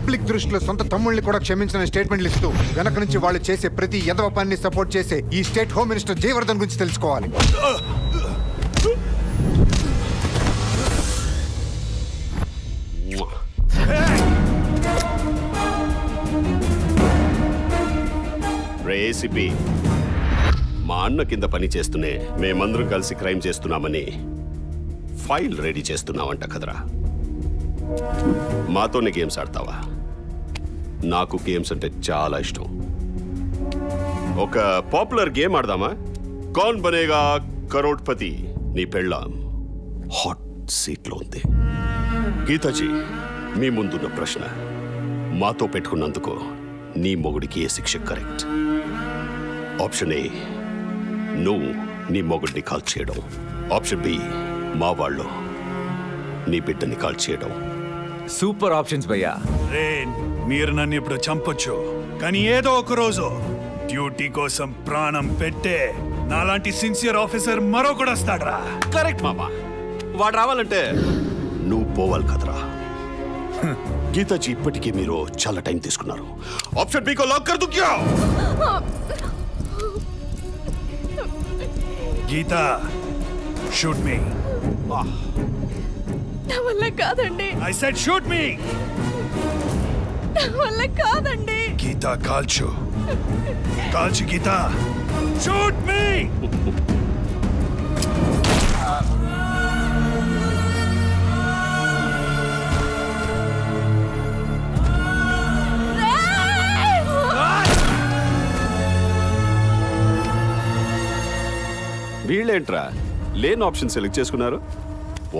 Public దృష్టిలో సొంత తమ్ముళ్ళని కూడా క్షమించిన స్టేట్మెంట్లు ఇస్తూ వెనక నుంచి వాళ్ళు చేసే ప్రతి యదవ పనిని సపోర్ట్ చేసే ఈ స్టేట్ హోమ్ మినిస్టర్ జయవర్ధన్ గురించి తెలుసుకోవాలి. ఏసీపీ మా అన్న కింద పని చేస్తూనే మేమందరం కలిసి క్రైమ్ చేస్తున్నామని ఫైల్ రెడీ చేస్తున్నావంట కదరా. మాతోనే గేమ్స్ ఆడతావా? నాకు గేమ్స్ అంటే చాలా ఇష్టం. ఒక పాపులర్ గేమ్ ఆడదామా? కౌన్ బనేగా కరోడ్పతి. నీ పెళ్ళాం హాట్ సీట్లో ఉంది. గీతాజీ, మీ ముందున్న ప్రశ్న, మాతో పెట్టుకున్నందుకు నీ మొగుడికి ఏ శిక్ష కరెక్ట్? ఆప్షన్ ఏ, నువ్వు నీ మొగుడిని కాల్ చేయడం. ఆప్షన్ బి, మా వాళ్ళు నీ బిడ్డని కాల్ చేయడం. సూపర్ ఆప్షన్స్ భయ్యా. రేన్, మీరు నన్ను ఇప్పుడు చంపొచ్చు, కానీ ఏదో ఒక రోజు డ్యూటీ కోసం ప్రాణం పెట్టే నాలాంటి సిన్సియర్ ఆఫీసర్ మరొకడు వస్తాడ్రా. కరెక్ట్ మామా. వాడు రావాలంటే నువ్వు పోవాలి కదరా. గీతాజీ, ఇప్పటికీ మీరు చాలా టైం తీసుకున్నారు. ఆప్షన్ బి కో లాక్ కర్ దు క్యా? గీతా, షూట్ మీ. నా వల్ల కాదండి. ఐ సెడ్ షూట్ మీ. నా వల్ల కాదండి. గీతా, కాల్చు కాల్చు గీతా, షూట్ మీ. వీళ్ళేంట్రా లేని ఆప్షన్ సెలెక్ట్ చేసుకున్నారు?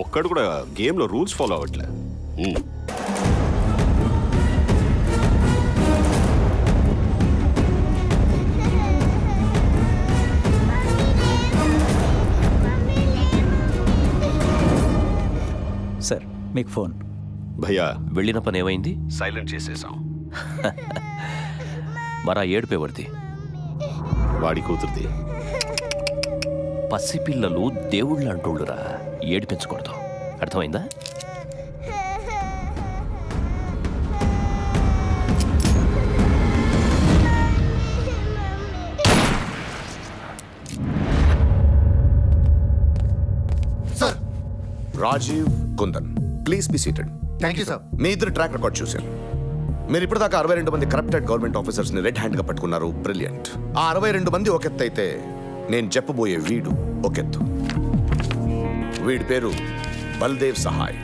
ఒక్కడు కూడా గేమ్లో రూల్స్ ఫాలో అవ్వట్లే. సార్, మీకు ఫోన్. భయ్యా, వెళ్ళిన పని ఏమైంది? సైలెంట్ చేసేసాం. మరా ఏడుపేవడిది? వాడి కూతురుది. పసిపిల్లలు దేవుళ్ళు అంటోళ్ళురా, ఏడిపించకూడదు, అర్థమైందా? Sir, Rajiv Kundan, please be seated. Thank you sir. మీ ఇద్దరు ట్రాక్ రికార్డ్ చూశాను. మీరు ఇప్పటిదాకా 62 మంది కరప్టెడ్ గవర్నమెంట్ ఆఫీసర్స్ ని రెడ్ హ్యాండ్ గా పట్టుకున్నారు. బ్రిలియంట్. ఆ 62 మంది ఒకెత్తు అయితే, నేను చెప్పబోయే వీడు ఒకెత్తు. వీడి పేరు బల్దేవ్ సహాయ్.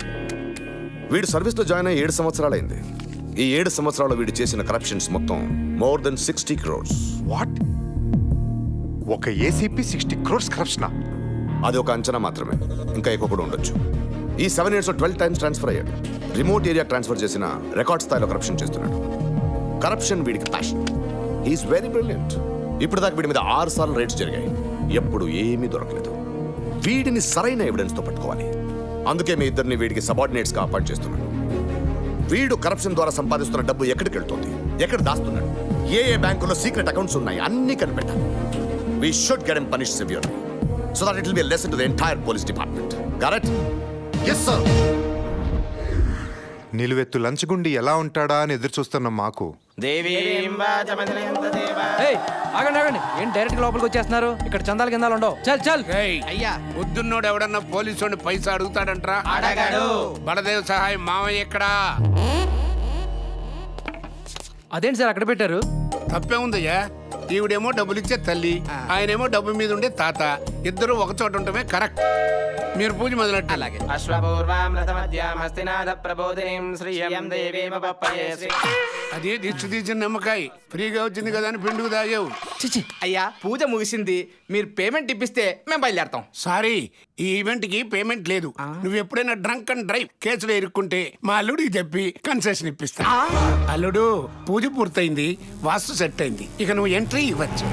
వీడు సర్వీస్ లో జాయిన్ అయ్యి 7 సంవత్సరాలైంది. ఈ 7 సంవత్సరాలు వీడు చేసిన కరప్షన్స్ మొత్తం more than 60 crores. వాట్? ఒక ఏసీపీ 60 crores కరప్షనా? అది ఒక అంచనా మాత్రమే, ఇంకా ఎక్కువ కూడా ఉండొచ్చు. ఈ 7 years 12 times ట్రాన్స్ఫర్ అయ్యాడు. రిమోట్ ఏరియా ట్రాన్స్ఫర్ చేసిన రికార్డ్ స్థాయిలో కరప్షన్ చేస్తున్నాడు. కరప్షన్ వీడికి ప్యాషన్. He is very brilliant. ఇప్పుడు దాకా వీడి మీద 6 సార్లు రైడ్స్ జరిగాయి. ఎప్పుడు ఏమీ దొరకలేదు. వీడిని సరైన ఎవిడెన్స్ తో పట్టుకోవాలి. అందుకే మీ ఇద్దరిని వీడికి సబార్డినేట్స్ గా అపాయింట్ చేస్తున్నాడు. వీడు కరప్షన్ ద్వారా సంపాదిస్తున్న డబ్బు ఎక్కడికి వెళ్తుంది, ఎక్కడ దాస్తున్నాడు, ఏ ఏ బ్యాంకులో సీక్రెట్ అకౌంట్స్ ఉన్నాయి, అన్ని కనిపెట్టాలి. We should get him punished severely so that it will be a lesson to the entire police department. Got it? Yes, sir. నిలువెత్తు లంచగుండి ఎలా ఉంటాడా అని ఎదురు చూస్తున్న మాకు ఆగండి ఆగండి, ఏం డైరెక్ట్ లోపలికి వచ్చేస్తున్నారు? ఇక్కడ చందాలు కిందాలు ఉండవు. చల్ చల్. అయ్యా, పొద్దున్నోడు ఎవడన్నా పోలీసు పైసా అడుగుతాడంట్రా? అడగాడు. బలదేవ్ సహాయం మామయ్య ఎక్కడా? అదేంటి సార్ అక్కడ పెట్టారు? తప్పే ఉందయ్యా. ఈవిడేమో డబ్బులు ఇచ్చే తల్లి, ఆయనేమో డబ్బు మీద ఉండే తాత. ఇద్దరు ఒక చోట ఉండటమే కరెక్ట్. మీరు పూజ మొదలెట్టు. అలాగే. అదే దిష్టి తీసిన నిమ్మకాయ ఫ్రీగా వచ్చింది కదా అని పిండుకు తాగావు. చిచి అయ్యా, పూజ ముగిసింది. మీరు పేమెంట్ ఇప్పిస్తే మేము బయలుదేరతాం. సారీ, ఈ ఈవెంట్ కి పేమెంట్ లేదు. నువ్వు ఎప్పుడైనా డ్రంక్ అండ్ డ్రైవ్ కేసులో ఇరుక్కుంటే మా అల్లుడికి చెప్పి కన్సెషన్ ఇప్పిస్తా. అల్లుడు, పూజ పూర్తయింది, వాస్తు సెట్ అయింది, ఇక నువ్వు ఎంట్రీ ఇవ్వచ్చు.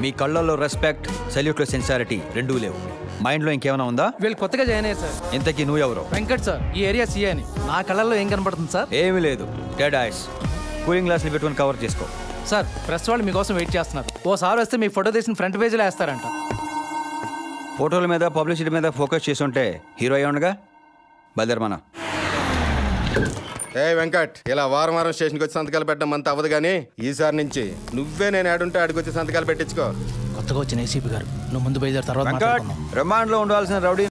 మీ కళ్ళల్లో రెస్పెక్ట్, సెల్యూట్లో సిన్సారిటీ రెండూ లేవు. మైండ్లో ఇంకేమైనా ఉందా? వీళ్ళు కొత్తగా జాయిన్ అయ్యారు సార్. ఇంతకీ నువ్వెవరు? వెంకట్ సార్, ఈ ఏరియా సీఏ అని. నా కళ్ళల్లో ఏం కనపడుతుంది సార్? ఏమీ లేదు, డెడ్ ఐస్. కూలింగ్ గ్లాస్ని పెట్టుకొని కవర్ చేసుకో. సార్, ప్రెస్ వాళ్ళు మీకోసం వెయిట్ చేస్తున్నారు. ఓసారి వస్తే మీ ఫోటో తీసిన ఫ్రంట్ పేజీలో వేస్తారంట. ఫోటోల మీద పబ్లిసిటీ మీద ఫోకస్ చేసి ఉంటే హీరో అయ్యి ఉండగా. బయలుదేరమన్నా. ఏ వెంకట్, ఇలా వారం వారం స్టేషన్కి వచ్చి సంతకాలు పెట్టడం అంత అవ్వదు కానీ ఈసారి నుంచి నువ్వే నేను ఆడుంటే ఆడికి వచ్చి సంతకాలు పెట్టించుకో. కొత్తగా వచ్చిన ఏసీపీ గారు, నువ్వు ముందు బయలుదేరి తర్వాత వెంకట్, మాట్లాడుకుందాం. రిమాండ్లో ఉండాల్సిన రౌడీ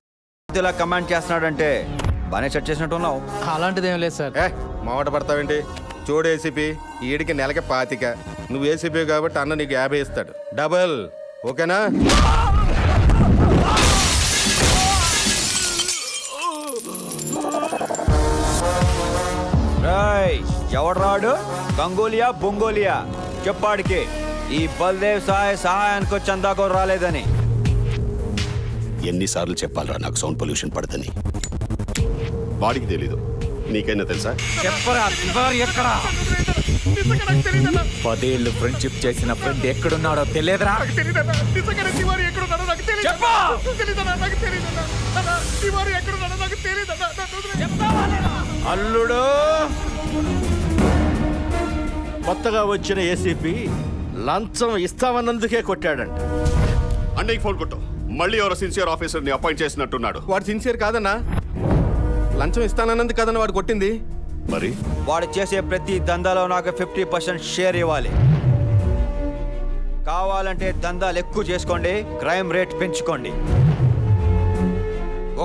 ఇలా కమాండ్ చేస్తున్నాడంటే బాగానే సెట్ చేసినట్టు ఉన్నావు. అలాంటిది ఏం లేదు సార్. ఏ మావట పడతావేంటి? చూడు ఏసీపీ, ఈడికి నెలకి 25. నువ్వు ఏసీపీ కాబట్టి అన్న నీకు 50 ఇస్తాడు. డబల్ ఓకేనా? ఎవడు రాడు? గంగోలియా బొంగోలియా చెప్పాడికి ఈ బల్దేవ్ సహాయానికి వచ్చి అందాకో రాలేదని. ఎన్నిసార్లు చెప్పాలరా నాకు సౌండ్ పొల్యూషన్ పడదని? వాడికి తెలీదు, నీకైనా తెలుసా? చెప్పరా ఎక్కడ? 10 ఏళ్ళు ఫ్రెండ్షిప్ చేసిన ఫ్రెండ్ ఎక్కడున్నాడో తెలియదురా. అల్లుడు, కొత్తగా వచ్చిన ఏసీపీ లంచం ఇస్తామన్నందుకే కొట్టాడంట. అన్నయ్యకి ఫోన్ కొట్టు. మళ్ళీ ఎవరో సిన్సియర్ ఆఫీసర్ని అపాయింట్ చేసినట్టున్నాడు. వాడు సిన్సియర్ కాదన్నా, లంచం ఇస్తానన్నందుకు కదన్నా వాడు కొట్టింది. మరి వాడు చేసే ప్రతి దందాలో నాకు 50% షేర్ ఇవ్వాలి. కావాలంటే దందాలు ఎక్కువ చేసుకోండి, క్రైమ్ రేట్ పెంచుకోండి.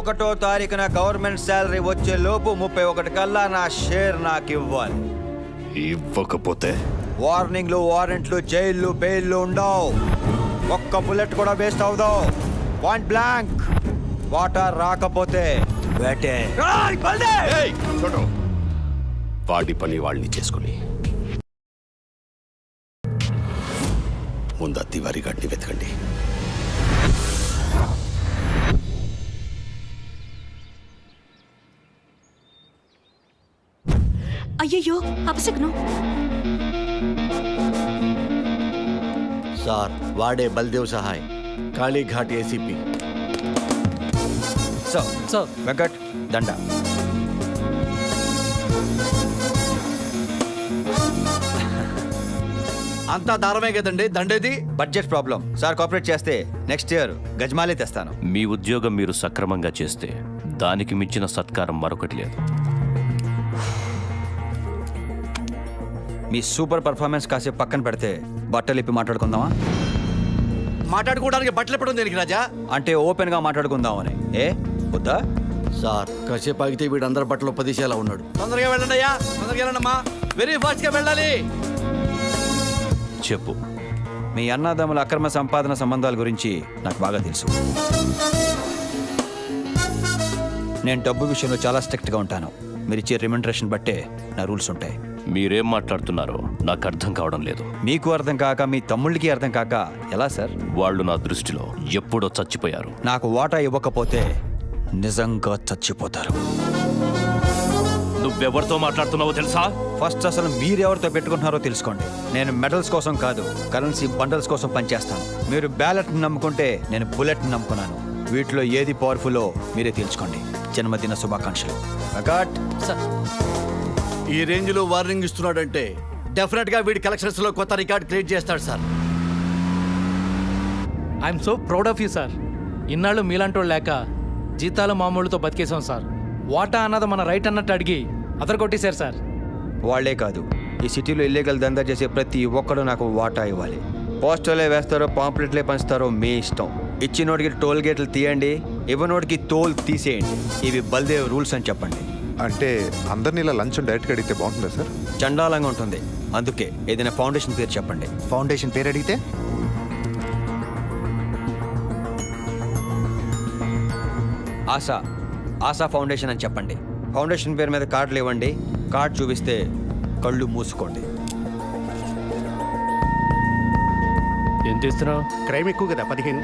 1వ తారీఖున గవర్నమెంట్ శాలరీ వచ్చే లోపు 31 కల్లా నా షేర్ నాకు ఇవ్వాలి. ఇవ్వకపోతే వార్నింగ్లు, వారెంట్లు, జైళ్ళు, బెయిల్లు ఉండవు. ఒక్క బుల్లెట్ కూడా వేస్ట్ అవుదో. Point blank. వాటర్ రాకపోతే వేటే. ఏయ్, చూడు, వాడి పని వాళ్ళని చేసుకుని ముందు తివారీ గాడిని వెతకండి. అయ్యయ్యో, అపశకునం. సార్, వాడే బల్దేవ్ సహాయ్, కాళీఘాట్ ఏసీపీ. సార్, వెంకట్ దండ. అంతా దారమే కదండి దండేది. Budget problem sir. కోఆపరేట్ చేస్తే నెక్స్ట్ ఇయర్ గజమాలే తెస్తాను. మీ ఉద్యోగం మీరు సక్రమంగా చేస్తే దానికి మించిన సత్కారం మరొకటి లేదు. మీ సూపర్ పర్ఫార్మెన్స్ కాసేపు పక్కన పెడితే బట్టలు ఇప్పి మాట్లాడుకుందామా? మాట్లాడుకోవడానికి బట్టలు ఎప్పుడు దేనికి రాజా? అంటే ఓపెన్ గా మాట్లాడుకుందామని. ఏ వద్దా? సార్, కాసేపు ఆగితే వీడు అందరి బట్టలు 10 ఉన్నాడు. తొందరగా వెళ్ళండి అయ్యా, తొందరగా వెళ్ళండమ్మా. వెరీ ఫాస్ట్ గా వెళ్ళాలి. చెప్పు. మీ అన్నదమ్ముల అక్రమ సంపాదన సంబంధాల గురించి నాకు బాగా తెలుసు. నేను డబ్బు విషయంలో చాలా స్ట్రిక్ట్గా ఉంటాను. మీరు ఇచ్చే రిమండరేషన్ బట్టే నా రూల్స్ ఉంటాయి. మీరేం మాట్లాడుతున్నారో నాకు అర్థం కావడం లేదు. మీకు అర్థం కాక మీ తమ్ముళ్ళకి అర్థం కాక ఎలా సార్? వాళ్ళు నా దృష్టిలో ఎప్పుడో చచ్చిపోయారు. నాకు వాటా ఇవ్వకపోతే నిజంగా చచ్చిపోతారు. నువ్వెవరితో మాట్లాడుతున్నావో తెలుసా? ఫస్ట్ అసలు మీరెవరితో పెట్టుకుంటున్నారో తెలుసుకోండి. నేను మెడల్స్ కోసం కాదు, కరెన్సీ బండల్స్ కోసం పనిచేస్తాను. మీరు బ్యాలెట్ని నమ్ముకుంటే నేను బుల్లెట్ని నమ్ముకున్నాను. వీటిలో ఏది పవర్ఫుల్లో మీరే తెలుసుకోండి. జన్మదిన శుభాకాంక్షలు. వెంకట్. సార్, ఈ రేంజ్ లో వార్నింగ్ ఇస్తున్నాడంటే డెఫినెట్ గా వీడి కలెక్షన్స్ లో కొత్త రికార్డ్ క్రియేట్ చేస్తాడు sir. I'm so proud of you sir. ఇన్నాళ్ళు మీలాంటోళ్ళు లేక జీతాలు మామూలుతో బతికేసాం సార్. వాటా అన్నది మన రైట్ అన్నట్టు అడిగి అదరగొట్టేశారు సార్. వాళ్లే కాదు, ఈ సిటీలో ఇల్లీగల్ దందా చేసే ప్రతి ఒక్కడు నాకు వాటా ఇవ్వాలి. పోస్టర్లే వేస్తారో పాంప్లెట్లే పంచుతారో మీ ఇష్టం. ఇచ్చినోడికి టోల్ గేట్లు తీయండి, ఇవ్వనోడికి తోల్ తీసేయండి. ఇవి బల్దేవ్ రూల్స్ అని చెప్పండి. అంటే అందరినీ ఇలా లంచం డైరెక్ట్గా అడిగితే బాగుంటుందా సార్? చండాలంగా ఉంటుంది. అందుకే ఏదైనా ఫౌండేషన్ పేరు చెప్పండి. ఫౌండేషన్ పేరు అడిగితే ఆశా ఫౌండేషన్ అని చెప్పండి. ఫౌండేషన్ పేరు మీద కార్డులు ఇవ్వండి. కార్డు చూపిస్తే కళ్ళు మూసుకోండి. ఎంత ఇస్తున్నావు? క్రైమ్ ఎక్కువ కదా, 15.